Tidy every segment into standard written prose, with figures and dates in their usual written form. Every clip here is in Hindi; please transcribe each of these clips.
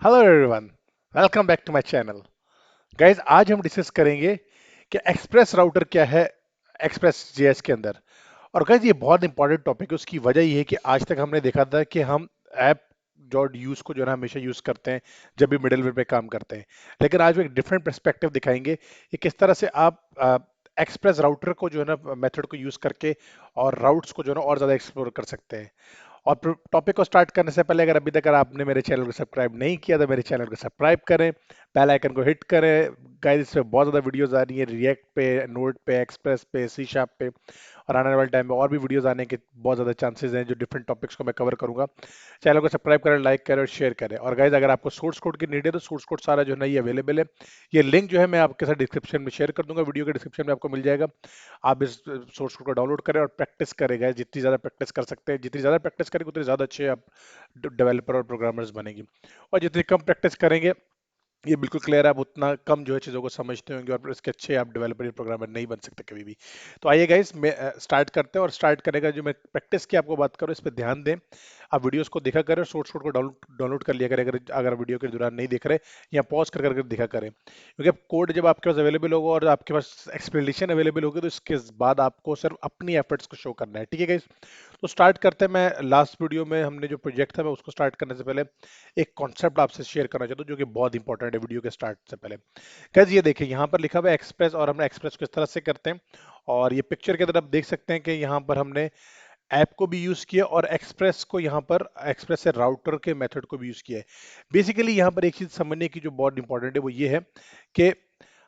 Hello everyone, welcome back to my channel. Guys, आज हम डिस्कस करेंगे कि एक्सप्रेस राउटर क्या है एक्सप्रेस जेएस के अंदर। और गाइज, ये बहुत इंपॉर्टेंट टॉपिक है। उसकी वजह ये है कि आज तक हमने देखा था कि हम ऐप डॉट यूज को जो है ना हमेशा यूज करते हैं जब भी मिडिलवेयर पे काम करते हैं। लेकिन आज वो एक डिफरेंट पर्सपेक्टिव दिखाएंगे कि किस तरह से आप एक्सप्रेस राउटर को जो है ना मेथड को यूज करके और राउट्स को जो है ना और ज्यादा एक्सप्लोर कर सकते हैं। और टॉपिक को स्टार्ट करने से पहले अगर अभी तक अगर आपने मेरे चैनल को सब्सक्राइब नहीं किया तो मेरे चैनल को सब्सक्राइब करें, बेल आइकन को हिट करें। गाइस, इसमें बहुत ज़्यादा वीडियोस आ रही है रिएक्ट पे, नोड पे, एक्सप्रेस पे, सी शार्प पे, और आने वाले टाइम में और भी वीडियोस आने के बहुत ज़्यादा चांसेस हैं जो डिफरेंट टॉपिक्स को मैं कवर करूंगा। चैनल को सब्सक्राइब करें, लाइक करें और शेयर करें। और गाइज, अगर आपको सोर्स कोड की नीड है तो सोर्स कोड सारा जो है ना ये अवेलेबल है। ये लिंक जो है मैं आपके साथ डिस्क्रिप्शन में शेयर कर दूंगा, वीडियो के डिस्क्रिप्शन में आपको मिल जाएगा। आप इस सोर्स कोड को डाउनलोड करें और प्रैक्टिस करें। गाइस, जितनी ज़्यादा प्रैक्टिस कर सकते हैं, जितनी ज़्यादा प्रैक्टिस करेंगे उतनी ज़्यादा अच्छे आप डेवलपर और प्रोग्रामर्स बनेंगे। और जितनी कम प्रैक्टिस करेंगे, ये बिल्कुल क्लियर है, आप उतना कम जो है चीज़ों को समझते होंगे और इसके अच्छे आप डेवलपर या प्रोग्रामर नहीं बन सकते कभी भी। तो आइए गाइस, मैं स्टार्ट करते हैं। और स्टार्ट करने का जो मैं प्रैक्टिस की आपको बात करूँ, इस पर ध्यान दें। आप वीडियोस को देखा करें और सोर्स कोड को डाउनलोड डाउनलोड कर लिया करें अगर अगर वीडियो के दौरान नहीं दिख रहे, या पॉज कर करके देखा करें। क्योंकि कोड जब आपके पास अवेलेबल होगा और आपके पास एक्सप्लेनेशन अवेलेबल होगी तो इसके बाद आपको सिर्फ अपनी एफर्ट्स को शो करना है। ठीक है गाइस, तो स्टार्ट करते हैं। मैं लास्ट वीडियो में हमने जो प्रोजेक्ट था, मैं उसको स्टार्ट करने से पहले एक कॉन्सेप्ट आपसे शेयर करना चाहता हूँ जो कि बहुत इंपॉर्टेंट है वीडियो के स्टार्ट से पहले। गाइस, ये देखिए, यहाँ पर लिखा हुआ है एक्सप्रेस, और हमने एक्सप्रेस किस तरह से करते हैं। और ये पिक्चर के अंदर आप देख सकते हैं कि यहाँ पर हमने ऐप को भी यूज किया और एक्सप्रेस को यहाँ पर एक्सप्रेस से राउटर के मेथड को भी यूज किया है। बेसिकली यहाँ पर एक चीज समझने की जो बहुत इंपॉर्टेंट है वो ये है कि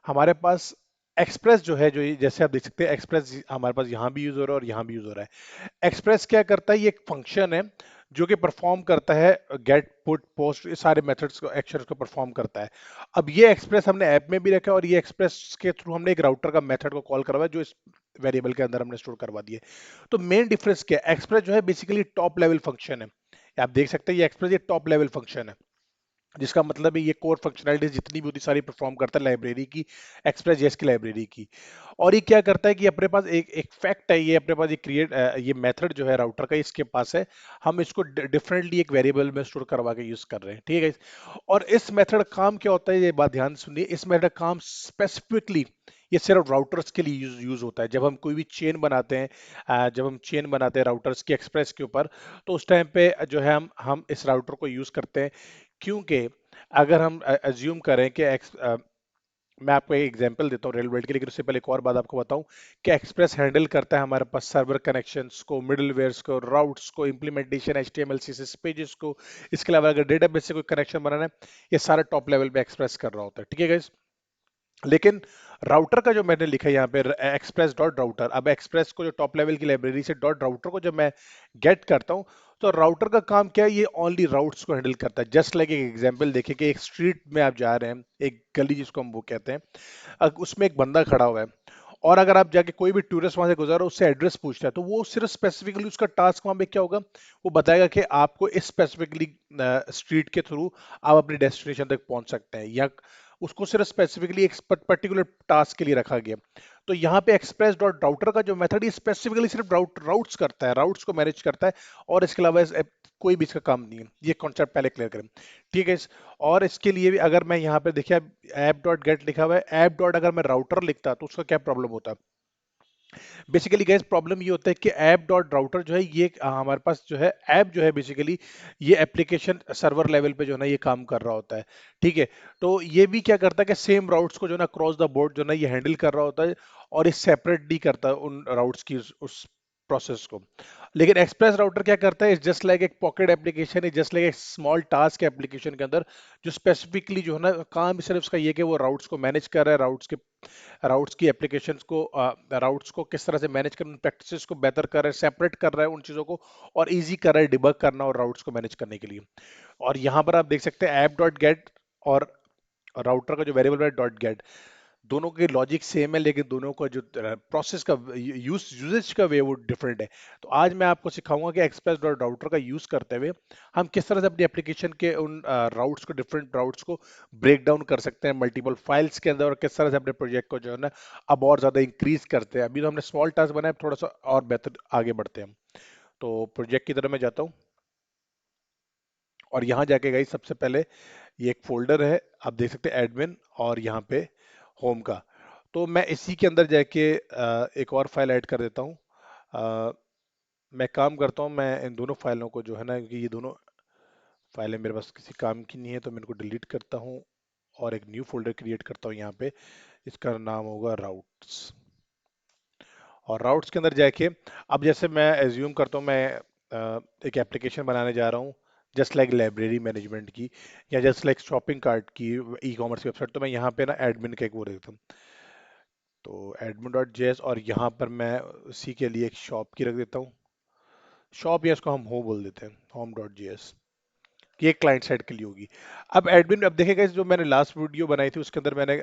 हमारे पास एक्सप्रेस जो है, जो जैसे आप देख सकते हैं, एक्सप्रेस हमारे पास यहाँ भी यूज हो रहा है और यहाँ भी यूज हो रहा है। एक्सप्रेस क्या करता है, ये एक फंक्शन है जो कि परफॉर्म करता है गेट, पुट, पोस्ट, ये सारे मेथड्स को, एक्शंस को परफॉर्म करता है। अब ये एक्सप्रेस हमने ऐप में भी रखा है और ये एक्सप्रेस के थ्रू हमने एक राउटर का मेथड को कॉल करवा है जो इस वेरिएबल के अंदर हमने स्टोर करवा दिए। तो मेन डिफरेंस क्या है, एक्सप्रेस जो है बेसिकली टॉप लेवल फंक्शन है। आप देख सकते हैं ये एक्सप्रेस, ये टॉप लेवल फंक्शन है, जिसका मतलब है ये कोर फंक्शनैलिटीज जितनी भी होती सारी परफॉर्म करता है लाइब्रेरी की, एक्सप्रेस जेएस की लाइब्रेरी की। और ये क्या करता है कि अपने पास एक एक फैक्ट है, ये अपने पास ये क्रिएट, ये मेथड जो है राउटर का इसके पास है, हम इसको डिफरेंटली एक वेरिएबल में स्टोर करवा के यूज कर रहे हैं। ठीक है guys? और इस मेथड काम क्या होता है, ये बात ध्यान से सुनिए। इस मेथड काम स्पेसिफिकली ये सिर्फ राउटर्स के लिए यूज होता है। जब हम कोई भी चेन बनाते हैं, जब हम चेन बनाते हैं राउटर्स की एक्सप्रेस के ऊपर, तो उस टाइम पे जो है हम इस राउटर को यूज करते हैं। क्योंकि अगर हम अज्यूम करें कि मैं आपको एक एग्जांपल देता हूँ रेल वर्ल्ड की, लेकिन उससे पहले एक और बात आपको बताऊं कि एक्सप्रेस हैंडल करता है हमारे पास सर्वर कनेक्शंस को, मिडलवेयर्स को, राउट्स को, इंप्लीमेंटेशन, एचटीएमएल सीएसएस पेजेस को। इसके अलावा अगर डेटाबेस से कोई कनेक्शन बनाना है, ये सारा टॉप लेवल पे एक्सप्रेस कर रहा होता है। ठीक है गाइस, लेकिन राउटर का जो मैंने लिखा है यहाँ पे एक्सप्रेस डॉट राउटर, अब एक्सप्रेस को जो टॉप लेवल की लाइब्रेरी से डॉट राउटर को जब मैं गेट करता हूँ, तो राउटर का काम क्या है, ये ओनली राउट्स को हैंडल करता है। जस्ट लाइक एक एग्जांपल देखिए कि एक स्ट्रीट में आप जा रहे हैं, एक गली जिसको हम वो कहते हैं, उसमें एक बंदा खड़ा हुआ है, और अगर आप जाके कोई भी टूरिस्ट वहां से गुजरा उससे एड्रेस पूछता है, तो वो सिर्फ स्पेसिफिकली उसका टास्क वहां पे क्या होगा, वो बताएगा कि आपको इस स्पेसिफिकली स्ट्रीट के थ्रू आप अपनी डेस्टिनेशन तक पहुंच सकते हैं, या उसको सिर्फ स्पेसिफिकली एक पर्टिकुलर टास्क के लिए रखा गया। तो यहाँ पे एक्सप्रेस डॉट राउटर का जो मेथड ये स्पेसिफिकली सिर्फ राउट्स करता है, राउट्स को मैनेज करता है, और इसके अलावा कोई भी इसका काम नहीं है। ये कॉन्सेप्ट पहले क्लियर करें। ठीक है और इसके लिए भी अगर मैं यहाँ पे देखिए, ऐप डॉट गेट लिखा हुआ है, ऐप डॉट अगर मैं राउटर लिखता तो उसका क्या प्रॉब्लम होता। बेसिकली गैस, प्रॉब्लम ये होता है कि ऐप डॉट राउटर जो है ये हमारे पास जो है ऐप जो है बेसिकली ये एप्लीकेशन सर्वर लेवल पे जो है ना ये काम कर रहा होता है। ठीक है, तो ये भी क्या करता है कि सेम राउट्स को जो है ना क्रॉस द बोर्ड जो है ना ये हैंडल कर रहा होता है, और ये सेपरेट नहीं करता उन राउट्स की उस प्रोसेस को। लेकिन एक्सप्रेस राउटर क्या करता है, जस्ट लाइक एक पॉकेट एप्लीकेशन है, जस्ट लाइक एक स्मॉल टास्क एप्लीकेशन के अंदर, जो स्पेसिफिकली जो है ना काम सिर्फ उसका ये कि वो राउट्स को मैनेज कर रहा है, राउट्स की एप्लीकेशंस को, राउट्स को किस तरह से मैनेज करना, प्रैक्टिसेस को बेहतर कर रहा है, सेपरेट कर रहा है उन चीज़ों को, और इजी कर रहा है डिबग करना और राउट्स को मैनेज करने के लिए। और यहाँ पर आप देख सकते हैं ऐप डॉट गेट और राउटर का जो वेरिएबल है डॉट गेट, दोनों के लॉजिक सेम है, लेकिन दोनों का जो प्रोसेस का यूजेज का वे वो डिफरेंट है। तो आज मैं आपको सिखाऊंगा कि एक्सप्रेस डॉट राउटर का यूज करते हुए हम किस तरह से अपनी एप्लीकेशन के उन राउट्स को, डिफरेंट राउट्स को ब्रेक डाउन कर सकते हैं मल्टीपल फाइल्स के अंदर, और किस तरह से अपने प्रोजेक्ट को जो है ना अब और ज्यादा इंक्रीज करते हैं। अभी तो हमने स्मॉल टास्क बनाया, थोड़ा सा और बेहतर आगे बढ़ते हैं हम। तो प्रोजेक्ट की तरफ मैं जाता हूँ। और यहाँ जाके गई सबसे पहले ये एक फोल्डर है, आप देख सकते हैं एडमिन, और यहाँ पे होम का। तो मैं इसी के अंदर जाके एक और फाइल ऐड कर देता हूँ। अ, मैं काम करता हूँ, मैं इन दोनों फाइलों को जो है ना, क्योंकि ये दोनों फाइलें मेरे पास किसी काम की नहीं है, तो मैं इनको डिलीट करता हूँ और एक न्यू फोल्डर क्रिएट करता हूँ यहाँ पे। इसका नाम होगा राउट्स। और राउट्स के अंदर जाके अब जैसे मैं एज्यूम करता हूँ, मैं एक एप्लीकेशन बनाने जा रहा हूँ, जस्ट लाइक लाइब्रेरी मैनेजमेंट की, या जस्ट लाइक शॉपिंग कार्ट की, ई कॉमर्स वेबसाइट। तो मैं यहाँ पे ना एडमिन का एक वो रखता हूँ, तो एडमिन डॉट जेएस, और यहाँ पर मैं उसी के लिए एक शॉप की रख देता हूँ, शॉप, या इसको हम होम बोल देते हैं, होम डॉट जेएस, कि एक क्लाइंट साइड के लिए होगी। अब एडमिन, अब देखिएगा जो मैंने लास्ट वीडियो बनाई थी उसके अंदर मैंने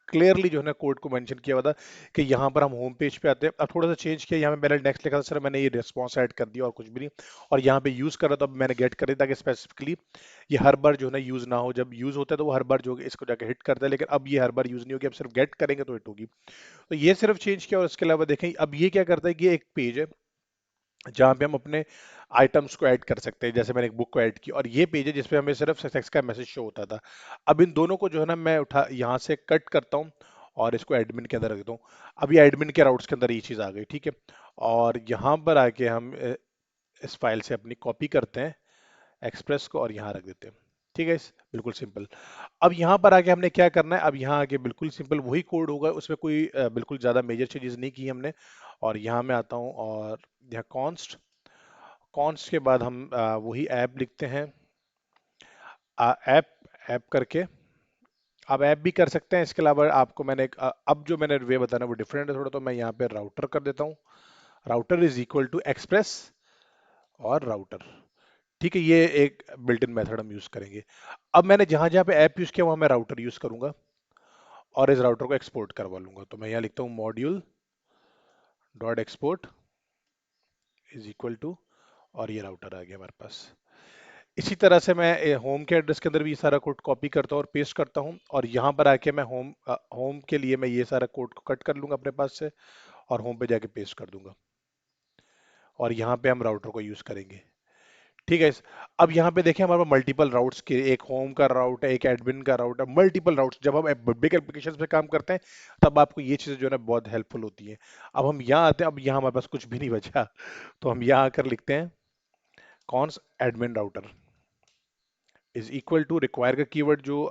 क्लियरली जो है ना कोड को मेंशन किया हुआ था कि यहाँ पर हम होम पेज पे आते हैं। अब थोड़ा सा चेंज किया, यहाँ पे मैंने नेक्स्ट लिखा था, सर मैंने ये रिस्पॉन्स ऐड कर दिया और कुछ भी नहीं। और यहाँ पे यूज कर रहा था, अब मैंने गेट कर दिया, ताकि स्पेसिफिकली ये हर बार जो है ना यूज ना हो। जब यूज होता है तो वो हर बार जो है इसको जाके हिट करता है, लेकिन अब ये हर बार यूज नहीं होगी, अब सिर्फ गेट करेंगे तो हिट होगी। तो ये सिर्फ चेंज किया। और इसके अलावा देखें, अब ये क्या करता है कि ये एक पेज है जहाँ पे हम अपने आइटम्स को ऐड कर सकते हैं। जैसे मैंने एक बुक को ऐड की, और ये पेज है जिसपे हमें सिर्फ सक्सेस का मैसेज शो होता था। अब इन दोनों को जो है ना मैं उठा यहाँ से कट करता हूँ और इसको एडमिन के अंदर रख देता हूँ। अब ये एडमिन के राउट्स के अंदर ये चीज़ आ गई, ठीक है। और यहाँ पर आके हम इस फाइल से अपनी कॉपी करते हैं एक्सप्रेस को, और यहाँ रख देते हैं। ठीक है, बिल्कुल सिंपल। अब यहाँ पर आके हमने क्या करना है, अब यहाँ आके बिल्कुल सिंपल वही कोड होगा, उसमें कोई बिल्कुल ज़्यादा मेजर चेंजेस नहीं की हमने। और यहाँ मैं आता हूँ और यहाँ कॉन्स्ट, कॉन्स के बाद हम वही ऐप लिखते हैं, ऐप, ऐप करके। आप ऐप भी कर सकते हैं। इसके अलावा आपको मैंने अब जो मैंने वे बताना वो डिफरेंट है थोड़ा, तो मैं यहाँ पे राउटर कर देता हूँ। Router is equal to express और राउटर। ठीक है, ये एक बिल्ट इन मेथड हम यूज करेंगे। अब मैंने जहां जहां पे ऐप यूज किया वहां मैं राउटर यूज करूंगा, और इस राउटर को एक्सपोर्ट करवा लूंगा। तो मैं यहाँ लिखता हूँ module dot export is equal to, और ये राउटर आ गया हमारे पास। इसी तरह से मैं होम के एड्रेस के अंदर भी ये सारा कोड कॉपी करता हूँ और पेस्ट करता हूँ, और यहाँ पर आके मैं होम के लिए मैं ये सारा कोड को कट कर लूंगा अपने पास से, और होम पे जाके पेस्ट कर दूंगा। और यहाँ पे हम राउटर को यूज करेंगे। ठीक है। अब यहाँ पे देखें हमारे पास मल्टीपल राउट्स के, एक होम का राउट है, एक एडमिन का राउट है, मल्टीपल राउट्स। जब हम बिग एप्लीकेशन पे काम करते हैं तब आपको ये चीज़ें जो है ना बहुत हेल्पफुल होती हैं। अब हम यहाँ आते हैं, अब यहाँ हमारे पास कुछ भी नहीं बचा, तो हम यहाँ आकर लिखते हैं const admin router is equal to require का कीवर्ड जो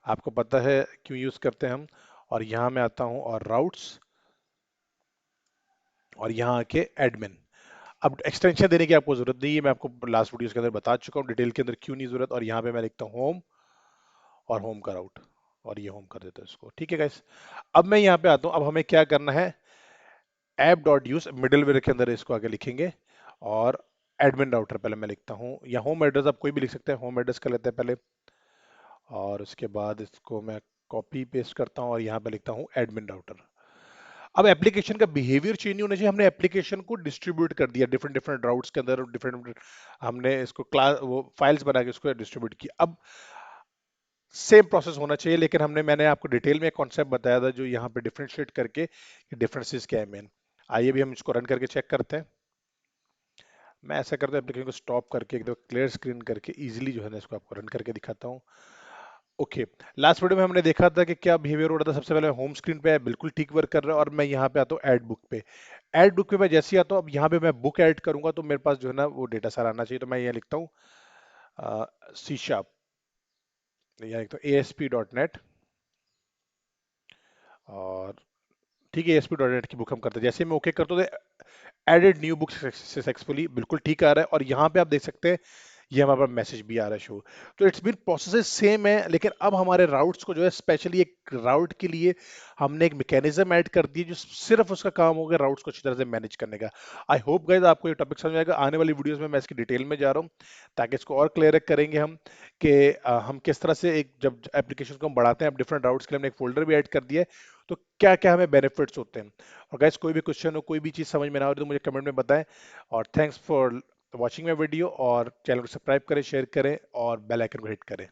आपको पता है क्यों यूज करते हैं हम। और यहाँ मैं आता हूँ और राउट्स, और यहाँ आके एडमिन। अब एक्सटेंशन देने की आपको जरूरत नहीं है, मैं आपको लास्ट वीडियोस के अंदर बता चुका हूँ डिटेल के अंदर क्यों नहीं जरूरत। और यहाँ पे मैं लिखता हूँ होम, और होम का राउट, और ये होम कर देता है इसको। ठीक है गाइस। अब मैं यहाँ पे आता हूँ, अब हमें क्या करना है, ऐप डॉट यूज मिडलवेयर के अंदर इसको आगे लिखेंगे, और एडमिन राउटर पहले मैं लिखता हूँ, या होम एड्रेस आप कोई भी लिख सकते हैं, होम एड्रेस कर लेते हैं पहले। और उसके बाद इसको मैं कॉपी पेस्ट करता हूँ और यहाँ पे लिखता हूँ एडमिन राउटर। अब एप्लीकेशन का बिहेवियर चेंज नहीं होना चाहिए, हमने एप्लीकेशन को डिस्ट्रीब्यूट कर दिया डिफरेंट डिफरेंट राउट्स के अंदर, डिफरेंट हमने इसको क्लास वो फाइल्स बना के उसको डिस्ट्रीब्यूट किया। अब सेम प्रोसेस होना चाहिए, लेकिन मैंने आपको डिटेल में कॉन्सेप्ट बताया था जो यहाँ पे डिफरेंशिएट करके डिफरेंसेस क्या है मेन। आइए भी हम इसको रन करके चेक करते हैं। मैं ऐसा करता हूँ, एप्लीकेशन को स्टॉप करके एकदम क्लियर स्क्रीन करके इजीली जो है ना इसको आपको रन करके दिखाता हूँ। ओके, लास्ट वीडियो में हमने देखा था कि क्या बिहेवियर हो रहा था। सबसे पहले होम स्क्रीन पे है, बिल्कुल ठीक वर्क कर रहा है, और मैं यहाँ पे आता हूँ ऐड बुक पे। ऐड बुक पे मैं जैसे ही आता हूँ, अब यहाँ पे मैं बुक ऐड करूंगा तो मेरे पास जो है ना वो डेटा सारा आना चाहिए। तो मैं यहाँ लिखता हूँ सी शार्प, यहाँ लिखता हूँ ASP.NET, और ठीक है ASP.NET की बुक हम करते हैं। जैसे मैं ओके करता हूँ एडेड न्यू बुक सक्सेसफुली, बिल्कुल ठीक आ रहा है। और यहाँ पे आप देख सकते हैं ये हमारे पास मैसेज भी आ रहा है शो। तो इट्स बीन प्रोसेसेस सेम है, लेकिन अब हमारे राउट्स को जो है स्पेशली एक राउट के लिए हमने एक मैकेनिज्म ऐड कर दी जो सिर्फ उसका काम हो गया राउट्स को अच्छी तरह से मैनेज करने का। आई होप गाइस आपको ये टॉपिक समझ आएगा। आने वाली वीडियोस में मैं इसकी डिटेल में जा रहा हूँ, ताकि इसको और क्लियर करेंगे हम कि हम किस तरह से एक जब एप्लीकेशन को हम बढ़ाते हैं, अब डिफरेंट राउट्स के लिए हमने एक फोल्डर भी ऐड कर दिया है, तो क्या क्या हमें बेनिफिट्स होते हैं। और गाइस कोई भी क्वेश्चन हो, कोई भी चीज़ समझ में ना हो रही तो मुझे कमेंट में बताएं। और thanks for watching my video, और चैनल को सब्सक्राइब करें, शेयर करें, और बेल आइकन को हिट करें।